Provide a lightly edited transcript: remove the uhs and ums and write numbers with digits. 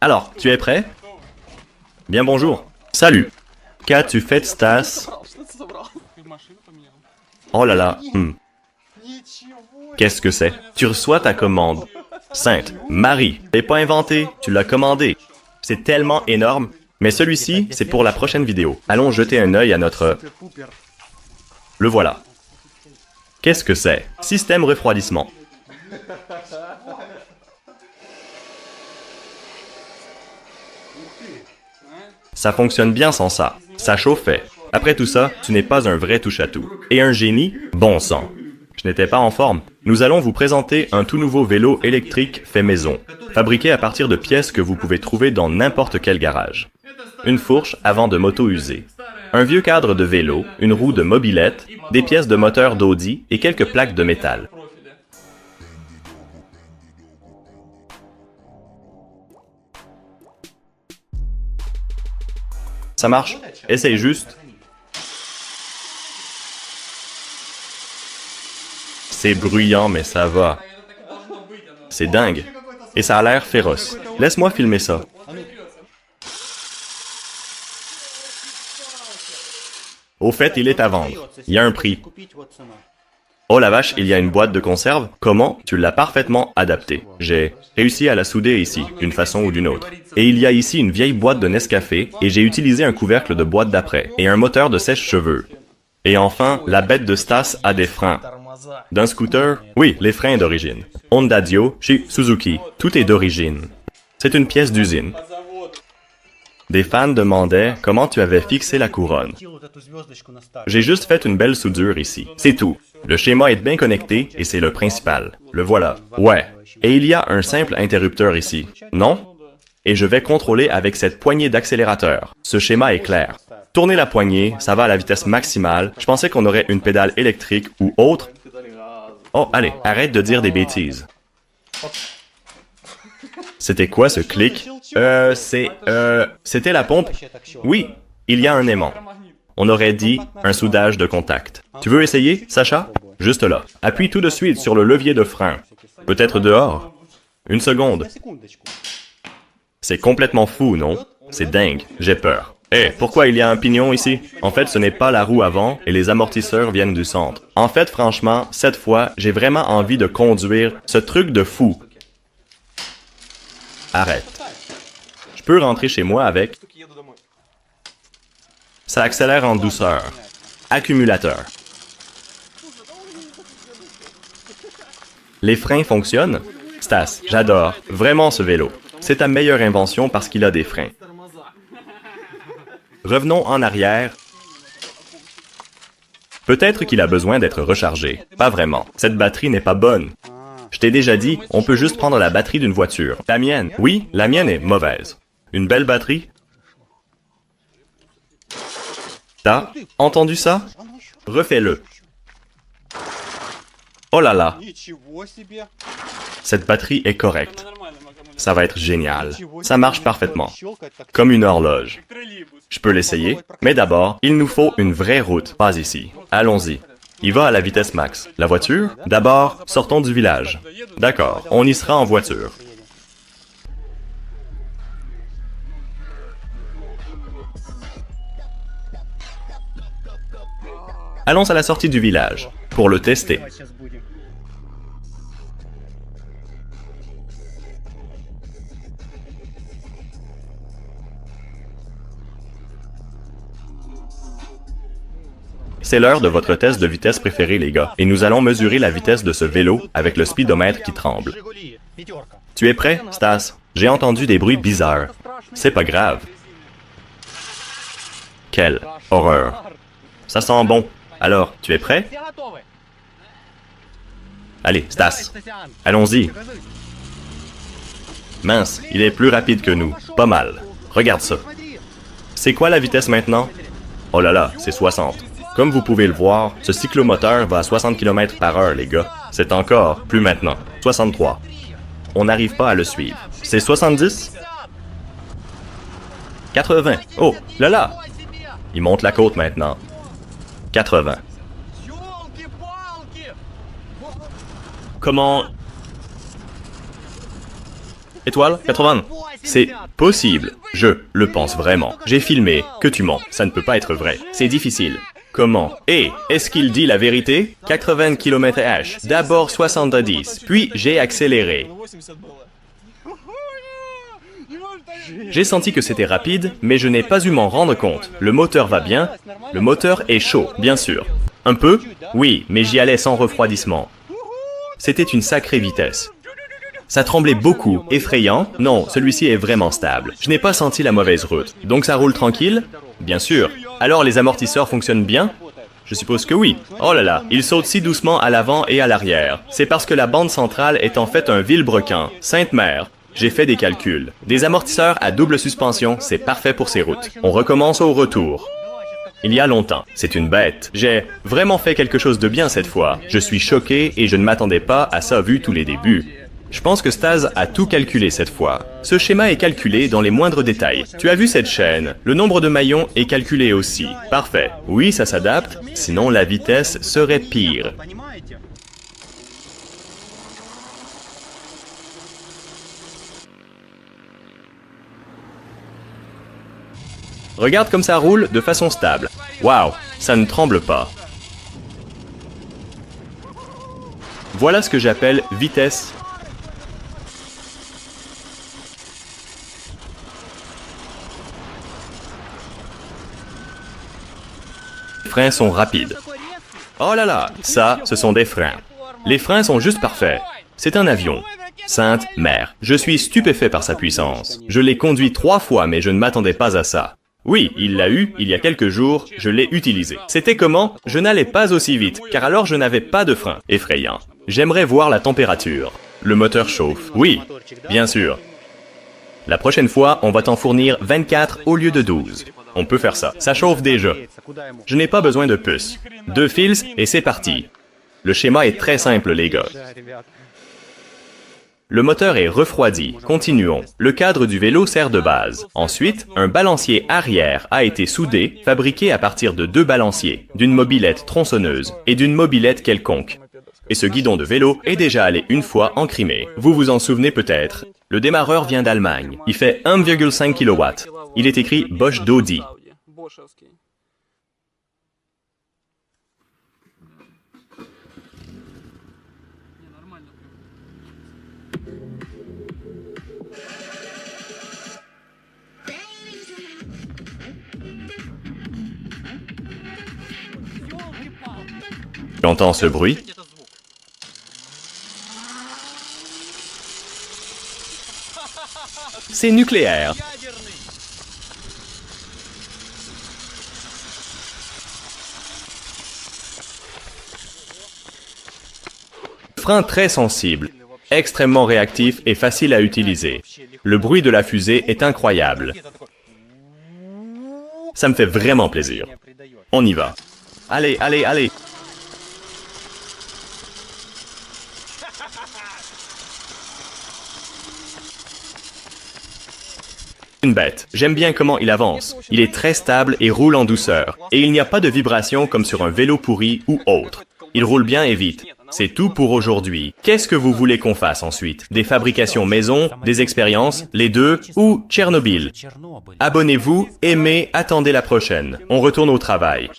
Alors, tu es prêt? Bien bonjour. Salut. Qu'as-tu fait, Stas? Oh là là. Qu'est-ce que c'est? Tu reçois ta commande. Sainte Marie, t'es pas inventé, tu l'as commandé. C'est tellement énorme. Mais celui-ci, c'est pour la prochaine vidéo. Allons jeter un œil à notre... Le voilà. Qu'est-ce que c'est? Système refroidissement. Ça fonctionne bien sans ça. Ça chauffait. Après tout ça, tu n'es pas un vrai touche-à-tout. Et un génie? Bon sang. Je n'étais pas en forme. Nous allons vous présenter un tout nouveau vélo électrique fait maison, fabriqué à partir de pièces que vous pouvez trouver dans n'importe quel garage. Une fourche avant de moto usée, un vieux cadre de vélo, une roue de mobilette, des pièces de moteur d'Audi et quelques plaques de métal. Ça marche? Essaye juste. C'est bruyant, mais ça va. C'est dingue. Et ça a l'air féroce. Laisse-moi filmer ça. Au fait, il est à vendre. Il y a un prix. Oh la vache, il y a une boîte de conserve. Comment? Tu l'as parfaitement adaptée. J'ai réussi à la souder ici, d'une façon ou d'une autre. Et il y a ici une vieille boîte de Nescafé, et j'ai utilisé un couvercle de boîte d'après, et un moteur de sèche-cheveux. Et enfin, la bête de Stas a des freins. D'un scooter? Oui, les freins d'origine. Honda Dio, chez Suzuki. Tout est d'origine. C'est une pièce d'usine. Des fans demandaient comment tu avais fixé la couronne. J'ai juste fait une belle soudure ici. C'est tout. Le schéma est bien connecté et c'est le principal. Le voilà. Ouais. Et il y a un simple interrupteur ici. Non? Et je vais contrôler avec cette poignée d'accélérateur. Ce schéma est clair. Tournez la poignée, ça va à la vitesse maximale. Je pensais qu'on aurait une pédale électrique ou autre. Oh, allez, arrête de dire des bêtises. C'était quoi ce clic? C'était la pompe? Oui, il y a un aimant. On aurait dit un soudage de contact. Tu veux essayer, Sacha? Juste là. Appuie tout de suite sur le levier de frein. Peut-être dehors? Une seconde. C'est complètement fou, non? C'est dingue. J'ai peur. Hé, pourquoi il y a un pignon ici? En fait, ce n'est pas la roue avant et les amortisseurs viennent du centre. En fait, franchement, cette fois, j'ai vraiment envie de conduire ce truc de fou. Arrête. Je peux rentrer chez moi avec... Ça accélère en douceur. Accumulateur. Les freins fonctionnent? Stas, j'adore vraiment ce vélo. C'est ta meilleure invention parce qu'il a des freins. Revenons en arrière. Peut-être qu'il a besoin d'être rechargé. Pas vraiment. Cette batterie n'est pas bonne. Je t'ai déjà dit, on peut juste prendre la batterie d'une voiture. La mienne, oui, la mienne est mauvaise. Une belle batterie? T'as entendu ça? Refais-le. Oh là là. Cette batterie est correcte. Ça va être génial. Ça marche parfaitement. Comme une horloge. Je peux l'essayer, mais d'abord, il nous faut une vraie route. Pas ici. Allons-y. Il va à la vitesse max. La voiture? D'abord, sortons du village. D'accord, on y sera en voiture. Allons à la sortie du village, pour le tester. C'est l'heure de votre test de vitesse préféré, les gars, et nous allons mesurer la vitesse de ce vélo avec le speedomètre qui tremble. Tu es prêt, Stas? J'ai entendu des bruits bizarres. C'est pas grave. Quelle horreur. Ça sent bon. Alors, tu es prêt? Allez, Stas. Allons-y. Mince, il est plus rapide que nous. Pas mal. Regarde ça. C'est quoi la vitesse maintenant? Oh là là, c'est 60. Comme vous pouvez le voir, ce cyclomoteur va à 60 km/h, les gars. C'est encore, plus maintenant, 63. On n'arrive pas à le suivre. C'est 70? 80. Oh, là là! Il monte la côte maintenant. 80. Comment... Étoile 80. C'est possible. Je le pense vraiment. J'ai filmé. Que tu mens. Ça ne peut pas être vrai. C'est difficile. Comment? Et est-ce qu'il dit la vérité? 80 km/h. D'abord 70, puis j'ai accéléré. J'ai senti que c'était rapide, mais je n'ai pas eu m'en rendre compte. Le moteur va bien. Le moteur est chaud, bien sûr. Un peu? Oui, mais j'y allais sans refroidissement. C'était une sacrée vitesse. Ça tremblait beaucoup, effrayant. Non, celui-ci est vraiment stable. Je n'ai pas senti la mauvaise route. Donc ça roule tranquille? Bien sûr. Alors les amortisseurs fonctionnent bien? Je suppose que oui. Oh là là, il saute si doucement à l'avant et à l'arrière. C'est parce que la bande centrale est en fait un vilebrequin. Sainte-Mère. J'ai fait des calculs. Des amortisseurs à double suspension, c'est parfait pour ces routes. On recommence au retour. Il y a longtemps. C'est une bête. J'ai vraiment fait quelque chose de bien cette fois. Je suis choqué et je ne m'attendais pas à ça vu tous les débuts. Je pense que Stas a tout calculé cette fois. Ce schéma est calculé dans les moindres détails. Tu as vu cette chaîne? Le nombre de maillons est calculé aussi. Parfait. Oui, ça s'adapte, sinon la vitesse serait pire. Regarde comme ça roule de façon stable. Waouh, ça ne tremble pas. Voilà ce que j'appelle vitesse. Les freins sont rapides. Oh là là, ça, ce sont des freins. Les freins sont juste parfaits. C'est un avion. Sainte Mère. Je suis stupéfait par sa puissance. Je l'ai conduit 3 fois, mais je ne m'attendais pas à ça. Oui, il l'a eu, il y a quelques jours, je l'ai utilisé. C'était comment? Je n'allais pas aussi vite, car alors je n'avais pas de frein. Effrayant. J'aimerais voir la température. Le moteur chauffe. Oui, bien sûr. La prochaine fois, on va t'en fournir 24 au lieu de 12. On peut faire ça. Ça chauffe déjà. Je n'ai pas besoin de puce. 2 fils et c'est parti. Le schéma est très simple, les gars. Le moteur est refroidi. Continuons. Le cadre du vélo sert de base. Ensuite, un balancier arrière a été soudé, fabriqué à partir de 2 balanciers, d'une mobilette tronçonneuse et d'une mobilette quelconque. Et ce guidon de vélo est déjà allé une fois en Crimée. Vous vous en souvenez peut-être. Le démarreur vient d'Allemagne. Il fait 1,5 kW. Il est écrit Bosch d'Audi. J'entends ce bruit. C'est nucléaire. Frein très sensible, extrêmement réactif et facile à utiliser. Le bruit de la fusée est incroyable. Ça me fait vraiment plaisir. On y va. Allez, allez, allez. Une bête. J'aime bien comment il avance. Il est très stable et roule en douceur. Et il n'y a pas de vibration comme sur un vélo pourri ou autre. Il roule bien et vite. C'est tout pour aujourd'hui. Qu'est-ce que vous voulez qu'on fasse ensuite? Des fabrications maison, des expériences, les deux, ou Tchernobyl? Abonnez-vous, aimez, attendez la prochaine. On retourne au travail.